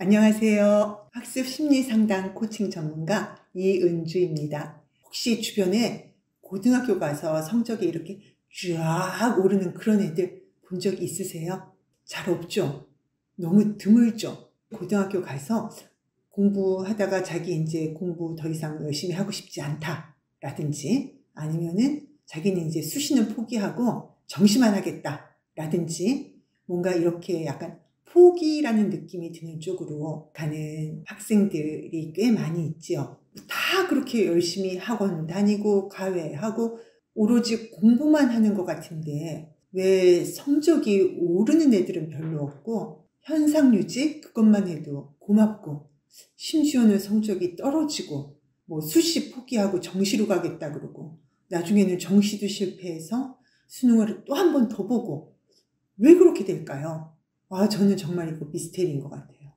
안녕하세요. 학습 심리 상담 코칭 전문가 이은주입니다. 혹시 주변에 고등학교 가서 성적이 이렇게 쫙 오르는 그런 애들 본 적 있으세요? 잘 없죠? 너무 드물죠? 고등학교 가서 공부하다가 자기 이제 공부 더 이상 열심히 하고 싶지 않다 라든지, 아니면은 자기는 이제 수시는 포기하고 정시만 하겠다 라든지, 뭔가 이렇게 약간 포기라는 느낌이 드는 쪽으로 가는 학생들이 꽤 많이 있지요. 다 그렇게 열심히 학원 다니고 과외하고 오로지 공부만 하는 것 같은데 왜 성적이 오르는 애들은 별로 없고, 현상 유지 그것만 해도 고맙고, 심지어는 성적이 떨어지고 뭐 수시 포기하고 정시로 가겠다 그러고, 나중에는 정시도 실패해서 수능을 또 한 번 더 보고, 왜 그렇게 될까요? 저는 정말 이거 미스테리인 것 같아요.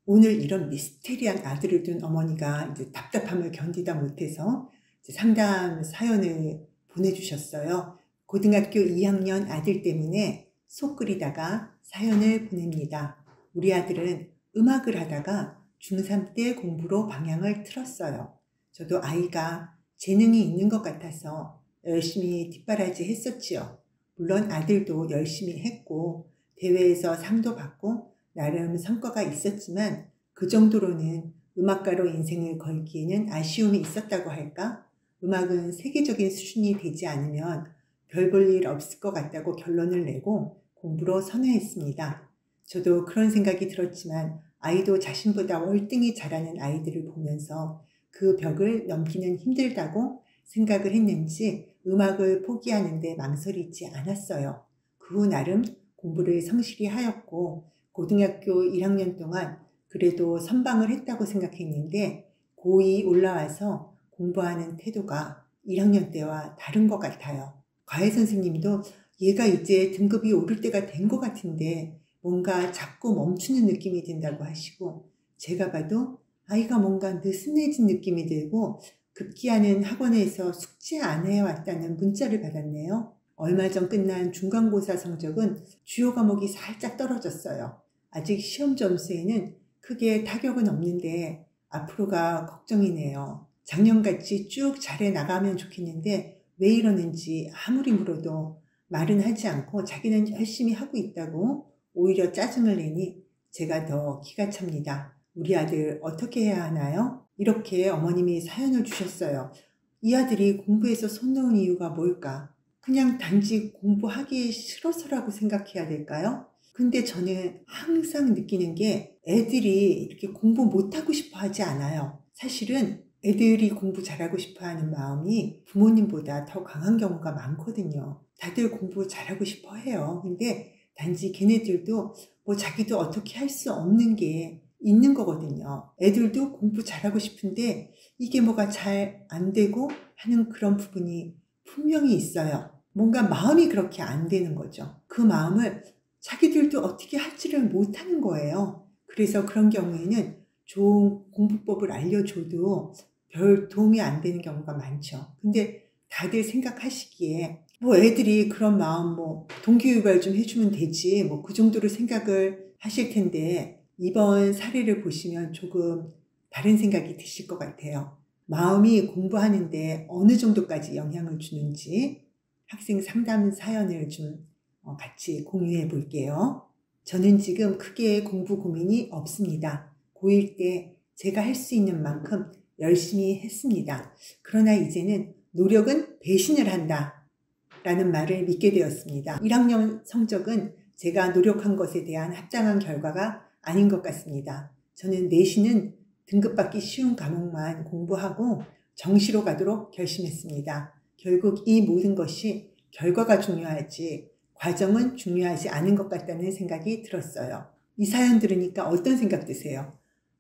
오늘 이런 미스테리한 아들을 둔 어머니가 이제 답답함을 견디다 못해서 이제 상담 사연을 보내주셨어요. 고등학교 2학년 아들 때문에 속 끓이다가 사연을 보냅니다. 우리 아들은 음악을 하다가 중3 때 공부로 방향을 틀었어요. 저도 아이가 재능이 있는 것 같아서 열심히 뒷바라지 했었지요. 물론 아들도 열심히 했고 대회에서 상도 받고 나름 성과가 있었지만, 그 정도로는 음악가로 인생을 걸기에는 아쉬움이 있었다고 할까? 음악은 세계적인 수준이 되지 않으면 별 볼 일 없을 것 같다고 결론을 내고 공부로 선회했습니다. 저도 그런 생각이 들었지만 아이도 자신보다 월등히 잘하는 아이들을 보면서 그 벽을 넘기는 힘들다고 생각을 했는지 음악을 포기하는데 망설이지 않았어요. 그 후 나름 공부를 성실히 하였고 고등학교 1학년 동안 그래도 선방을 했다고 생각했는데, 고2 올라와서 공부하는 태도가 1학년 때와 다른 것 같아요. 과외 선생님도 얘가 이제 등급이 오를 때가 된 것 같은데 뭔가 자꾸 멈추는 느낌이 든다고 하시고, 제가 봐도 아이가 뭔가 느슨해진 느낌이 들고 급기야는 학원에서 숙제 안 해왔다는 문자를 받았네요. 얼마 전 끝난 중간고사 성적은 주요 과목이 살짝 떨어졌어요. 아직 시험 점수에는 크게 타격은 없는데 앞으로가 걱정이네요. 작년같이 쭉 잘해 나가면 좋겠는데 왜 이러는지 아무리 물어도 말은 하지 않고 자기는 열심히 하고 있다고 오히려 짜증을 내니 제가 더 기가 찹니다. 우리 아들 어떻게 해야 하나요? 이렇게 어머님이 사연을 주셨어요. 이 아들이 공부에서 손 놓은 이유가 뭘까? 그냥 단지 공부하기 싫어서라고 생각해야 될까요? 근데 저는 항상 느끼는 게 애들이 이렇게 공부 못하고 싶어 하지 않아요. 사실은 애들이 공부 잘하고 싶어 하는 마음이 부모님보다 더 강한 경우가 많거든요. 다들 공부 잘하고 싶어 해요. 근데 단지 걔네들도 뭐 자기도 어떻게 할 수 없는 게 있는 거거든요. 애들도 공부 잘하고 싶은데 이게 뭐가 잘 안 되고 하는 그런 부분이 분명히 있어요. 뭔가 마음이 그렇게 안 되는 거죠. 그 마음을 자기들도 어떻게 할지를 못하는 거예요. 그래서 그런 경우에는 좋은 공부법을 알려줘도 별 도움이 안 되는 경우가 많죠. 근데 다들 생각하시기에 뭐 애들이 그런 마음 뭐 동기유발 좀 해주면 되지 뭐 그 정도로 생각을 하실 텐데, 이번 사례를 보시면 조금 다른 생각이 드실 것 같아요. 마음이 공부하는데 어느 정도까지 영향을 주는지 학생 상담 사연을 좀 같이 공유해 볼게요. 저는 지금 크게 공부 고민이 없습니다. 고1 때 제가 할 수 있는 만큼 열심히 했습니다. 그러나 이제는 노력은 배신을 한다 라는 말을 믿게 되었습니다. 1학년 성적은 제가 노력한 것에 대한 합당한 결과가 아닌 것 같습니다. 저는 내신은 등급받기 쉬운 과목만 공부하고 정시로 가도록 결심했습니다. 결국 이 모든 것이 결과가 중요하지 과정은 중요하지 않은 것 같다는 생각이 들었어요. 이 사연 들으니까 어떤 생각 드세요?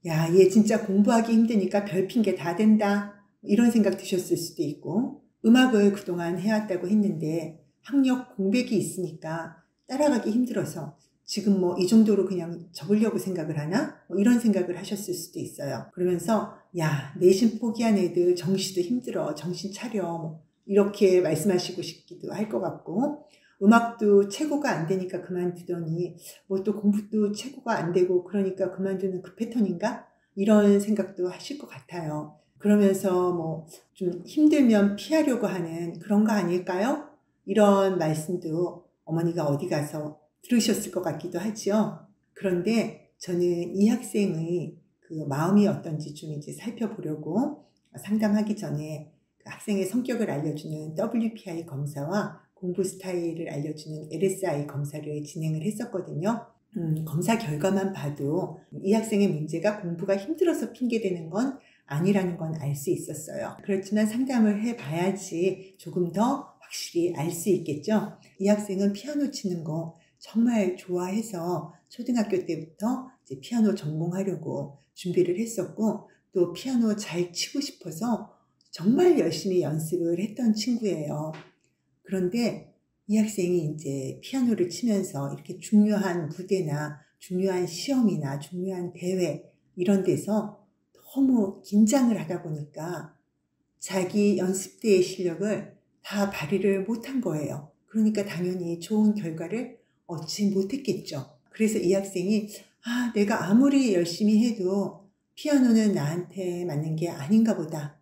야, 얘 진짜 공부하기 힘드니까 별 핑계 다 된다, 이런 생각 드셨을 수도 있고, 음악을 그동안 해왔다고 했는데 학력 공백이 있으니까 따라가기 힘들어서 지금 뭐 이 정도로 그냥 접으려고 생각을 하나? 뭐 이런 생각을 하셨을 수도 있어요. 그러면서 야, 내신 포기한 애들 정시도 힘들어, 정신 차려, 뭐 이렇게 말씀하시고 싶기도 할 것 같고, 음악도 최고가 안 되니까 그만두더니 뭐 또 공부도 최고가 안 되고 그러니까 그만두는 그 패턴인가? 이런 생각도 하실 것 같아요. 그러면서 뭐 좀 힘들면 피하려고 하는 그런 거 아닐까요? 이런 말씀도 어머니가 어디 가서 들으셨을 것 같기도 하죠. 그런데 저는 이 학생의 그 마음이 어떤지 좀 이제 살펴보려고 상담하기 전에 그 학생의 성격을 알려주는 WPI 검사와 공부 스타일을 알려주는 LSI 검사를 진행을 했었거든요. 검사 결과만 봐도 이 학생의 문제가 공부가 힘들어서 핑계대는 건 아니라는 건 알 수 있었어요. 그렇지만 상담을 해봐야지 조금 더 확실히 알 수 있겠죠. 이 학생은 피아노 치는 거 정말 좋아해서 초등학교 때부터 이제 피아노 전공하려고 준비를 했었고 또 피아노 잘 치고 싶어서 정말 열심히 연습을 했던 친구예요. 그런데 이 학생이 이제 피아노를 치면서 이렇게 중요한 무대나 중요한 시험이나 중요한 대회 이런 데서 너무 긴장을 하다 보니까 자기 연습대의 실력을 다 발휘를 못한 거예요. 그러니까 당연히 좋은 결과를 얻지 못했겠죠. 그래서 이 학생이 내가 아무리 열심히 해도 피아노는 나한테 맞는 게 아닌가 보다.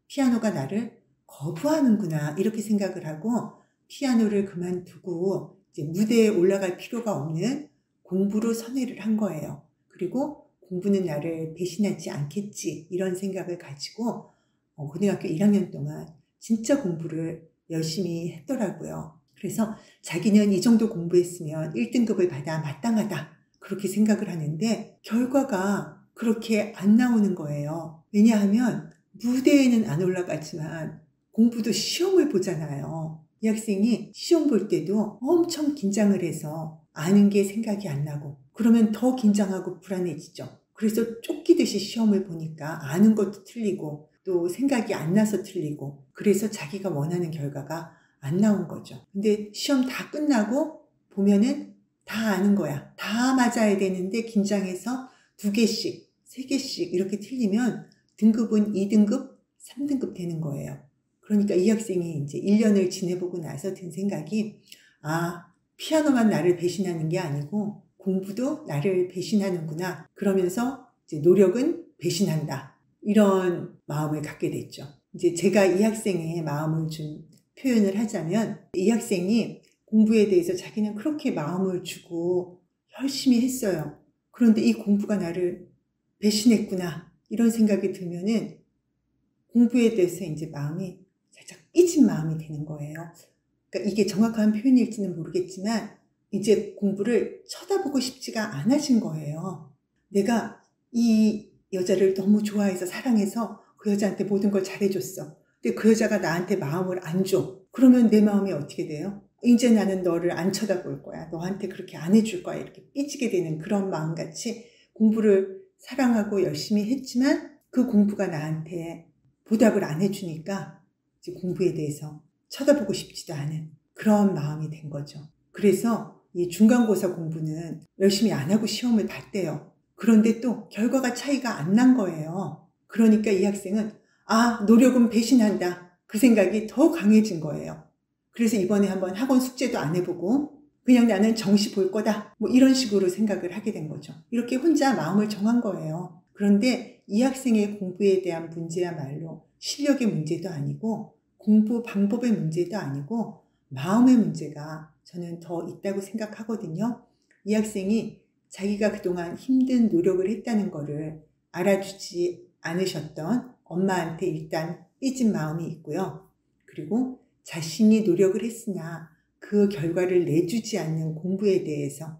피아노가 나를 거부하는구나 이렇게 생각을 하고 피아노를 그만두고 이제 무대에 올라갈 필요가 없는 공부로 선회를 한 거예요. 그리고 공부는 나를 배신하지 않겠지 이런 생각을 가지고 고등학교 1학년 동안 진짜 공부를 열심히 했더라고요. 그래서 자기는 이 정도 공부했으면 1등급을 받아 마땅하다 그렇게 생각을 하는데 결과가 그렇게 안 나오는 거예요. 왜냐하면 무대에는 안 올라가지만 공부도 시험을 보잖아요. 이 학생이 시험 볼 때도 엄청 긴장을 해서 아는 게 생각이 안 나고 그러면 더 긴장하고 불안해지죠. 그래서 쫓기듯이 시험을 보니까 아는 것도 틀리고 또 생각이 안 나서 틀리고 그래서 자기가 원하는 결과가 안 나온 거죠. 근데 시험 다 끝나고 보면은 다 아는 거야. 다 맞아야 되는데 긴장해서 2개씩, 3개씩 이렇게 틀리면 등급은 2등급, 3등급 되는 거예요. 그러니까 이 학생이 이제 1년을 지내보고 나서 든 생각이 피아노만 나를 배신하는 게 아니고 공부도 나를 배신하는구나. 그러면서 이제 노력은 배신한다. 이런 마음을 갖게 됐죠. 이제 제가 이 학생의 마음을 좀 표현을 하자면 이 학생이 공부에 대해서 자기는 그렇게 마음을 주고 열심히 했어요. 그런데 이 공부가 나를 배신했구나. 이런 생각이 들면은 공부에 대해서 이제 마음이 살짝 삐진 마음이 되는 거예요. 그러니까 이게 정확한 표현일지는 모르겠지만 이제 공부를 쳐다보고 싶지가 않아진 거예요. 내가 이 여자를 너무 좋아해서 사랑해서 그 여자한테 모든 걸 잘해줬어. 근데 그 여자가 나한테 마음을 안 줘. 그러면 내 마음이 어떻게 돼요? 이제 나는 너를 안 쳐다볼 거야. 너한테 그렇게 안 해줄 거야. 이렇게 삐지게 되는 그런 마음같이 공부를 사랑하고 열심히 했지만 그 공부가 나한테 보답을 안 해주니까 이제 공부에 대해서 쳐다보고 싶지도 않은 그런 마음이 된 거죠. 그래서 이 중간고사 공부는 열심히 안 하고 시험을 봤대요. 그런데 또 결과가 차이가 안 난 거예요. 그러니까 이 학생은 노력은 배신한다. 그 생각이 더 강해진 거예요. 그래서 이번에 한번 학원 숙제도 안 해보고 그냥 나는 정시 볼 거다. 뭐 이런 식으로 생각을 하게 된 거죠. 이렇게 혼자 마음을 정한 거예요. 그런데 이 학생의 공부에 대한 문제야말로 실력의 문제도 아니고 공부 방법의 문제도 아니고 마음의 문제가 저는 더 있다고 생각하거든요. 이 학생이 자기가 그동안 힘든 노력을 했다는 거를 알아주지 않으셨던 엄마한테 일단 삐진 마음이 있고요. 그리고 자신이 노력을 했으나 그 결과를 내주지 않는 공부에 대해서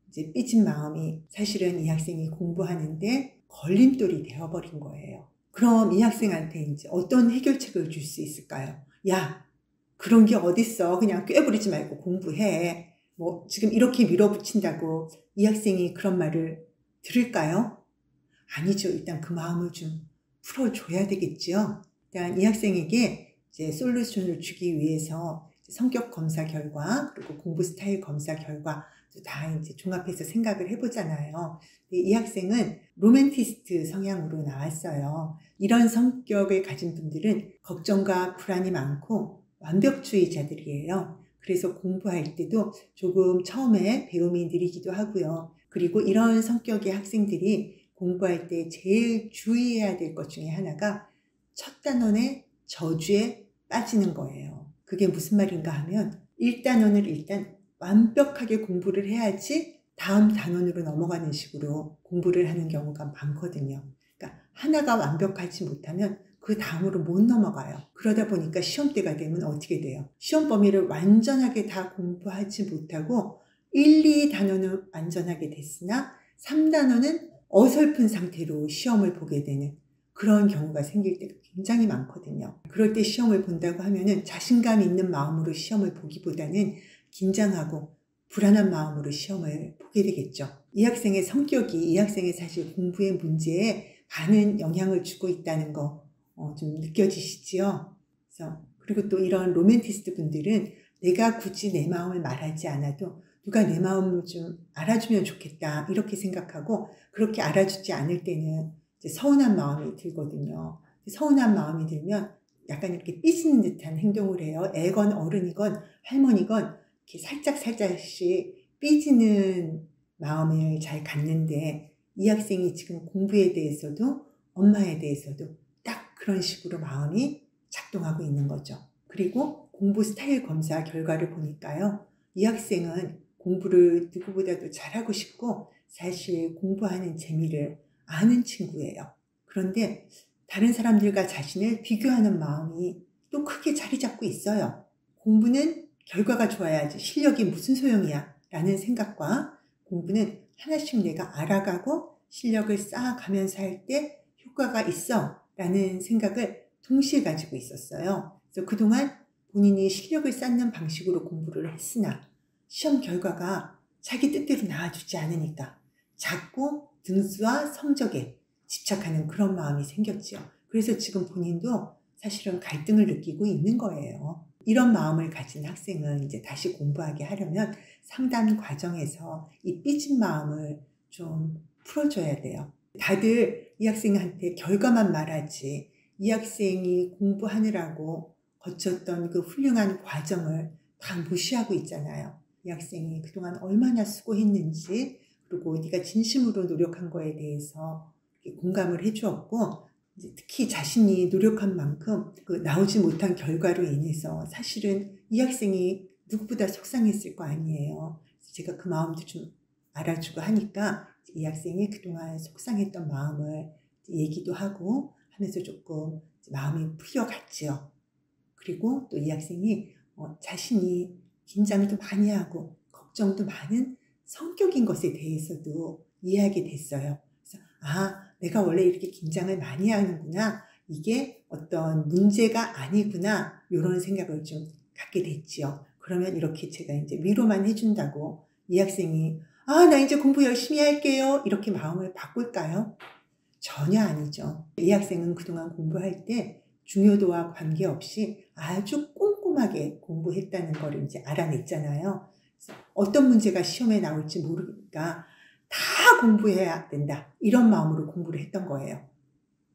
이제 삐진 마음이 사실은 이 학생이 공부하는데 걸림돌이 되어버린 거예요. 그럼 이 학생한테 이제 어떤 해결책을 줄 수 있을까요? 야, 그런 게 어딨어. 그냥 꾀부리지 말고 공부해. 뭐 지금 이렇게 밀어붙인다고 이 학생이 그런 말을 들을까요? 아니죠. 일단 그 마음을 좀 풀어줘야 되겠죠. 일단 이 학생에게 이제 솔루션을 주기 위해서 성격 검사 결과 그리고 공부 스타일 검사 결과 다 이제 종합해서 생각을 해보잖아요. 이 학생은 로맨티스트 성향으로 나왔어요. 이런 성격을 가진 분들은 걱정과 불안이 많고 완벽주의자들이에요. 그래서 공부할 때도 조금 처음에 배움이 느리기도 하고요. 그리고 이런 성격의 학생들이 공부할 때 제일 주의해야 될 것 중에 하나가 첫 단원의 저주에 빠지는 거예요. 그게 무슨 말인가 하면 1단원을 일단 완벽하게 공부를 해야지 다음 단원으로 넘어가는 식으로 공부를 하는 경우가 많거든요. 그러니까 하나가 완벽하지 못하면 그 다음으로 못 넘어가요. 그러다 보니까 시험 때가 되면 어떻게 돼요? 시험 범위를 완전하게 다 공부하지 못하고 1, 2단원은 완전하게 됐으나 3단원은 어설픈 상태로 시험을 보게 되는 그런 경우가 생길 때가 굉장히 많거든요. 그럴 때 시험을 본다고 하면은 자신감 있는 마음으로 시험을 보기보다는 긴장하고 불안한 마음으로 시험을 보게 되겠죠. 이 학생의 성격이 이 학생의 사실 공부의 문제에 많은 영향을 주고 있다는 거 좀 느껴지시지요? 그리고 또 이런 로맨티스트 분들은 내가 굳이 내 마음을 말하지 않아도 누가 내 마음을 좀 알아주면 좋겠다 이렇게 생각하고 그렇게 알아주지 않을 때는 이제 서운한 마음이 들거든요. 서운한 마음이 들면 약간 이렇게 삐지는 듯한 행동을 해요. 애건 어른이건 할머니건 이렇게 살짝씩 삐지는 마음을 잘 갖는데 이 학생이 지금 공부에 대해서도 엄마에 대해서도 딱 그런 식으로 마음이 작동하고 있는 거죠. 그리고 공부 스타일 검사 결과를 보니까요. 이 학생은 공부를 누구보다도 잘하고 싶고 사실 공부하는 재미를 아는 친구예요. 그런데 다른 사람들과 자신을 비교하는 마음이 또 크게 자리 잡고 있어요. 공부는 결과가 좋아야지 실력이 무슨 소용이야 라는 생각과 공부는 하나씩 내가 알아가고 실력을 쌓아가면서 할 때 효과가 있어 라는 생각을 동시에 가지고 있었어요. 그래서 그동안 본인이 실력을 쌓는 방식으로 공부를 했으나 시험 결과가 자기 뜻대로 나와주지 않으니까 자꾸 등수와 성적에 집착하는 그런 마음이 생겼지요. 그래서 지금 본인도 사실은 갈등을 느끼고 있는 거예요. 이런 마음을 가진 학생은 이제 다시 공부하게 하려면 상담 과정에서 이 삐진 마음을 좀 풀어줘야 돼요. 다들 이 학생한테 결과만 말하지 이 학생이 공부하느라고 거쳤던 그 훌륭한 과정을 다 무시하고 있잖아요. 이 학생이 그동안 얼마나 수고했는지 그리고 네가 진심으로 노력한 거에 대해서 공감을 해주었고 특히 자신이 노력한 만큼 그 나오지 못한 결과로 인해서 사실은 이 학생이 누구보다 속상했을 거 아니에요. 제가 그 마음도 좀 알아주고 하니까 이 학생이 그동안 속상했던 마음을 얘기도 하고 하면서 조금 마음이 풀려갔지요. 그리고 또 이 학생이 자신이 긴장도 많이 하고 걱정도 많은 성격인 것에 대해서도 이해하게 됐어요. 그래서 내가 원래 이렇게 긴장을 많이 하는구나. 이게 어떤 문제가 아니구나. 이런 생각을 좀 갖게 됐지요. 그러면 이렇게 제가 이제 위로만 해준다고 이 학생이 나 이제 공부 열심히 할게요. 이렇게 마음을 바꿀까요? 전혀 아니죠. 이 학생은 그동안 공부할 때 중요도와 관계없이 아주 꼼꼼하게 공부했다는 걸 이제 알아냈잖아요. 그래서 어떤 문제가 시험에 나올지 모르니까 다 공부해야 된다. 이런 마음으로 공부를 했던 거예요.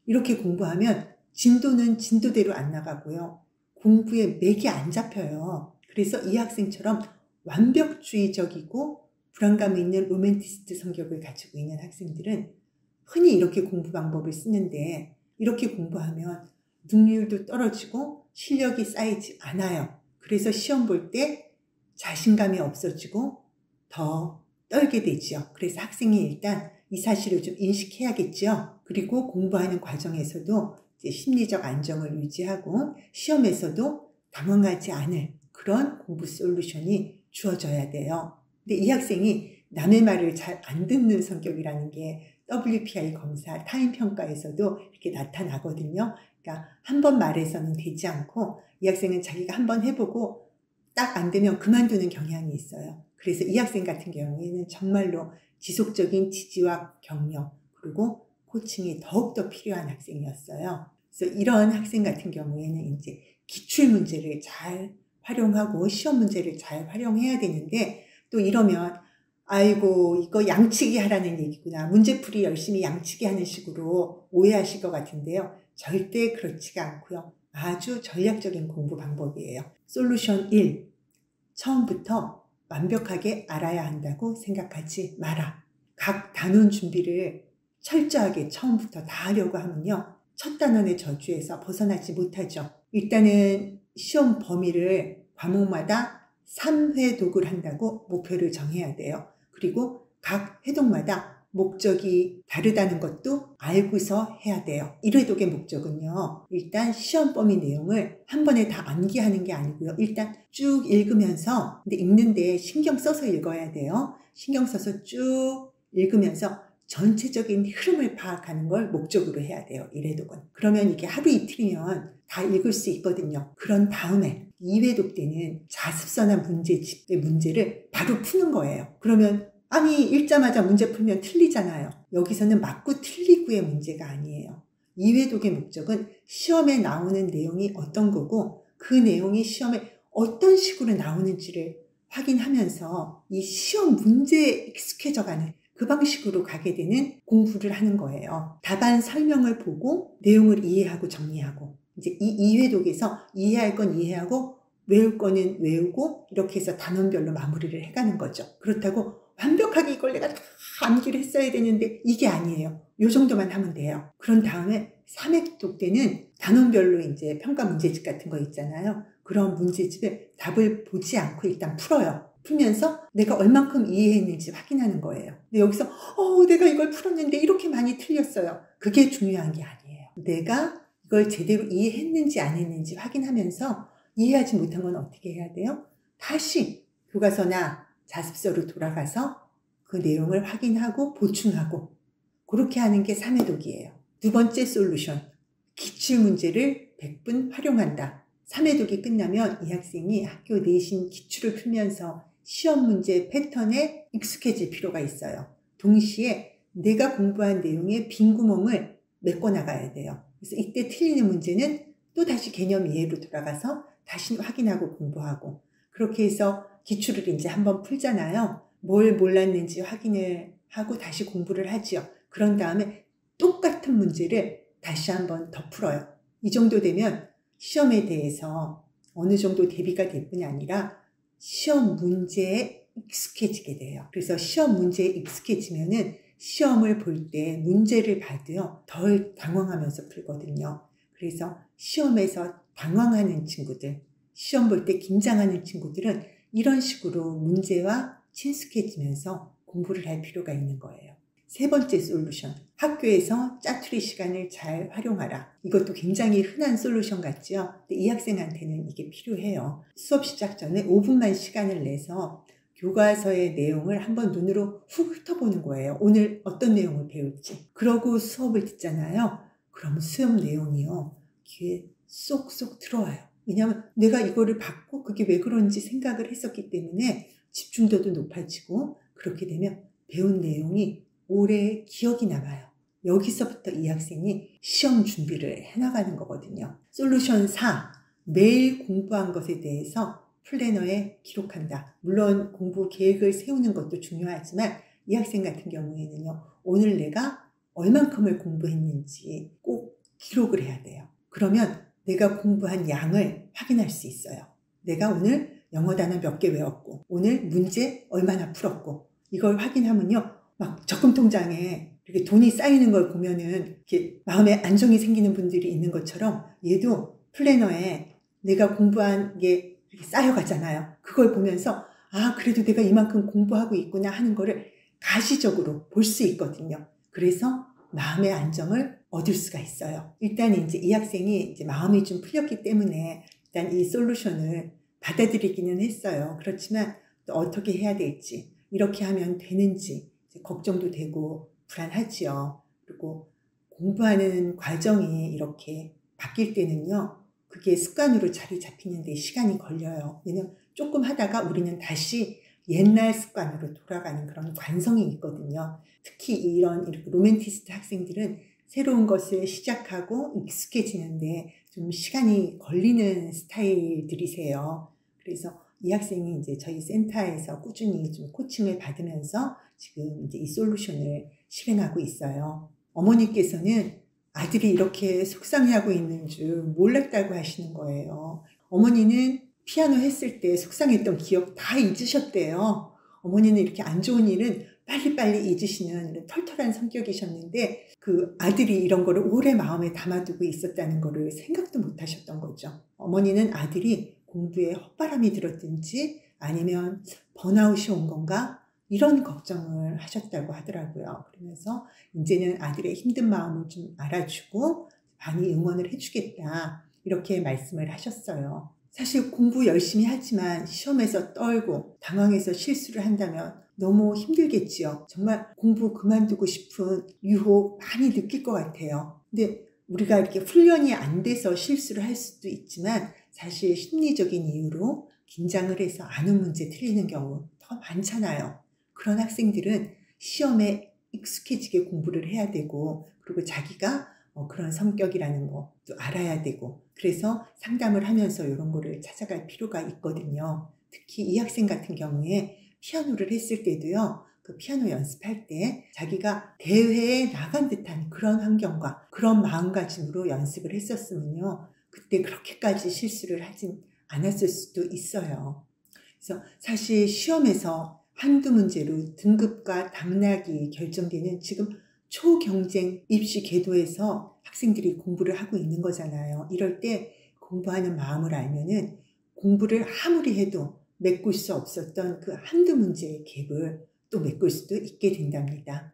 이렇게 공부하면 진도는 진도대로 안 나가고요. 공부에 맥이 안 잡혀요. 그래서 이 학생처럼 완벽주의적이고 불안감이 있는 로맨티스트 성격을 가지고 있는 학생들은 흔히 이렇게 공부 방법을 쓰는데 이렇게 공부하면 능률도 떨어지고 실력이 쌓이지 않아요. 그래서 시험 볼 때 자신감이 없어지고 더 떨게 되죠. 그래서 학생이 일단 이 사실을 좀 인식해야겠죠. 그리고 공부하는 과정에서도 이제 심리적 안정을 유지하고 시험에서도 당황하지 않을 그런 공부 솔루션이 주어져야 돼요. 근데 이 학생이 남의 말을 잘 안 듣는 성격이라는 게 WPI 검사 타인평가에서도 이렇게 나타나거든요. 그러니까 한 번 말해서는 되지 않고 이 학생은 자기가 한 번 해보고 딱 안 되면 그만두는 경향이 있어요. 그래서 이 학생 같은 경우에는 정말로 지속적인 지지와 격려 그리고 코칭이 더욱더 필요한 학생이었어요. 그래서 이런 학생 같은 경우에는 이제 기출 문제를 잘 활용하고 시험 문제를 잘 활용해야 되는데 또 이러면 아이고 이거 양치기 하라는 얘기구나. 문제풀이 열심히 양치기 하는 식으로 오해하실 것 같은데요. 절대 그렇지가 않고요. 아주 전략적인 공부 방법이에요. 솔루션 1. 처음부터 완벽하게 알아야 한다고 생각하지 마라. 각 단원 준비를 철저하게 처음부터 다 하려고 하면요, 첫 단원의 저주에서 벗어나지 못하죠. 일단은 시험 범위를 과목마다 3회독을 한다고 목표를 정해야 돼요. 그리고 각 회독마다 목적이 다르다는 것도 알고서 해야 돼요. 1회독의 목적은요, 일단 시험 범위 내용을 한 번에 다 암기하는 게 아니고요, 일단 쭉 읽으면서, 근데 읽는데 신경 써서 읽어야 돼요. 신경 써서 쭉 읽으면서 전체적인 흐름을 파악하는 걸 목적으로 해야 돼요. 1회독은. 그러면 이게 하루 이틀이면 다 읽을 수 있거든요. 그런 다음에 2회독 때는 자습서나 문제집의 문제를 바로 푸는 거예요. 그러면 아니 읽자마자 문제 풀면 틀리잖아요. 여기서는 맞고 틀리고의 문제가 아니에요. 2회독의 목적은 시험에 나오는 내용이 어떤 거고 그 내용이 시험에 어떤 식으로 나오는지를 확인하면서 이 시험 문제에 익숙해져가는 그 방식으로 가게 되는 공부를 하는 거예요. 답안 설명을 보고 내용을 이해하고 정리하고, 이제 이 2회독에서 이해할 건 이해하고 외울 거는 외우고, 이렇게 해서 단원별로 마무리를 해가는 거죠. 그렇다고 완벽하게 이걸 내가 다 암기를 했어야 되는데 이게 아니에요. 요 정도만 하면 돼요. 그런 다음에 3회독 때는 단원별로 이제 평가 문제집 같은 거 있잖아요. 그런 문제집에 답을 보지 않고 일단 풀어요. 풀면서 내가 얼만큼 이해했는지 확인하는 거예요. 근데 여기서 내가 이걸 풀었는데 이렇게 많이 틀렸어요. 그게 중요한 게 아니에요. 내가 이걸 제대로 이해했는지 안 했는지 확인하면서, 이해하지 못한 건 어떻게 해야 돼요? 다시 교과서나 자습서로 돌아가서 그 내용을 확인하고 보충하고, 그렇게 하는 게 3회독이에요. 두 번째 솔루션, 기출문제를 100분 활용한다. 3회독이 끝나면 이 학생이 학교 내신 기출을 풀면서 시험 문제 패턴에 익숙해질 필요가 있어요. 동시에 내가 공부한 내용의 빈 구멍을 메꿔나가야 돼요. 그래서 이때 틀리는 문제는 또 다시 개념 이해로 돌아가서 다시 확인하고 공부하고, 그렇게 해서 기출을 이제 한번 풀잖아요. 뭘 몰랐는지 확인을 하고 다시 공부를 하지요. 그런 다음에 똑같은 문제를 다시 한번 더 풀어요. 이 정도 되면 시험에 대해서 어느 정도 대비가 될 뿐이 아니라 시험 문제에 익숙해지게 돼요. 그래서 시험 문제에 익숙해지면은 시험을 볼 때 문제를 봐도요, 덜 당황하면서 풀거든요. 그래서 시험에서 당황하는 친구들, 시험 볼 때 긴장하는 친구들은 이런 식으로 문제와 친숙해지면서 공부를 할 필요가 있는 거예요. 세 번째 솔루션, 학교에서 짜투리 시간을 잘 활용하라. 이것도 굉장히 흔한 솔루션 같죠? 근데 이 학생한테는 이게 필요해요. 수업 시작 전에 5분만 시간을 내서 교과서의 내용을 한번 눈으로 훅 훑어보는 거예요. 오늘 어떤 내용을 배울지. 그러고 수업을 듣잖아요. 그럼 수업 내용이요, 귀에 쏙쏙 들어와요. 왜냐하면 내가 이거를 받고 그게 왜 그런지 생각을 했었기 때문에 집중도도 높아지고, 그렇게 되면 배운 내용이 오래 기억이 남아요. 여기서부터 이 학생이 시험 준비를 해나가는 거거든요. 솔루션 4, 매일 공부한 것에 대해서 플래너에 기록한다. 물론 공부 계획을 세우는 것도 중요하지만 이 학생 같은 경우에는요, 오늘 내가 얼만큼을 공부했는지 꼭 기록을 해야 돼요. 그러면 내가 공부한 양을 확인할 수 있어요. 내가 오늘 영어 단어 몇 개 외웠고 오늘 문제 얼마나 풀었고, 이걸 확인하면요, 막 적금 통장에 이렇게 돈이 쌓이는 걸 보면은 이렇게 마음에 안정이 생기는 분들이 있는 것처럼 얘도 플래너에 내가 공부한 게 이렇게 쌓여가잖아요. 그걸 보면서 그래도 내가 이만큼 공부하고 있구나 하는 거를 가시적으로 볼 수 있거든요. 그래서 마음의 안정을 얻을 수가 있어요. 일단 이제 이 학생이 이제 마음이 좀 풀렸기 때문에 일단 이 솔루션을 받아들이기는 했어요. 그렇지만 또 어떻게 해야 될지, 이렇게 하면 되는지 걱정도 되고 불안하지요. 그리고 공부하는 과정이 이렇게 바뀔 때는요, 그게 습관으로 자리 잡히는 데 시간이 걸려요. 왜냐면 조금 하다가 우리는 다시 옛날 습관으로 돌아가는 그런 관성이 있거든요. 특히 이런 이렇게 로맨티스트 학생들은 새로운 것을 시작하고 익숙해지는데 좀 시간이 걸리는 스타일들이세요. 그래서 이 학생이 이제 저희 센터에서 꾸준히 좀 코칭을 받으면서 지금 이제 이 솔루션을 실행하고 있어요. 어머니께서는 아들이 이렇게 속상해하고 있는 줄 몰랐다고 하시는 거예요. 어머니는 피아노 했을 때 속상했던 기억 다 잊으셨대요. 어머니는 이렇게 안 좋은 일은 빨리빨리 잊으시는 이런 털털한 성격이셨는데 그 아들이 이런 거를 오래 마음에 담아두고 있었다는 거를 생각도 못 하셨던 거죠. 어머니는 아들이 공부에 헛바람이 들었든지 아니면 번아웃이 온 건가? 이런 걱정을 하셨다고 하더라고요. 그러면서 이제는 아들의 힘든 마음을 좀 알아주고 많이 응원을 해주겠다. 이렇게 말씀을 하셨어요. 사실 공부 열심히 하지만 시험에서 떨고 당황해서 실수를 한다면 너무 힘들겠지요. 정말 공부 그만두고 싶은 유혹 많이 느낄 것 같아요. 근데 우리가 이렇게 훈련이 안 돼서 실수를 할 수도 있지만 사실 심리적인 이유로 긴장을 해서 아는 문제 틀리는 경우 더 많잖아요. 그런 학생들은 시험에 익숙해지게 공부를 해야 되고 그리고 자기가 그런 성격이라는 것도 알아야 되고 그래서 상담을 하면서 이런 거를 찾아갈 필요가 있거든요. 특히 이 학생 같은 경우에 피아노를 했을 때도요. 그 피아노 연습할 때 자기가 대회에 나간 듯한 그런 환경과 그런 마음가짐으로 연습을 했었으면요. 그때 그렇게까지 실수를 하진 않았을 수도 있어요. 그래서 사실 시험에서 한두 문제로 등급과 당락이 결정되는 지금 초경쟁 입시 궤도에서 학생들이 공부를 하고 있는 거잖아요. 이럴 때 공부하는 마음을 알면은 공부를 아무리 해도 메꿀 수 없었던 그 한두 문제의 갭을 또 메꿀 수도 있게 된답니다.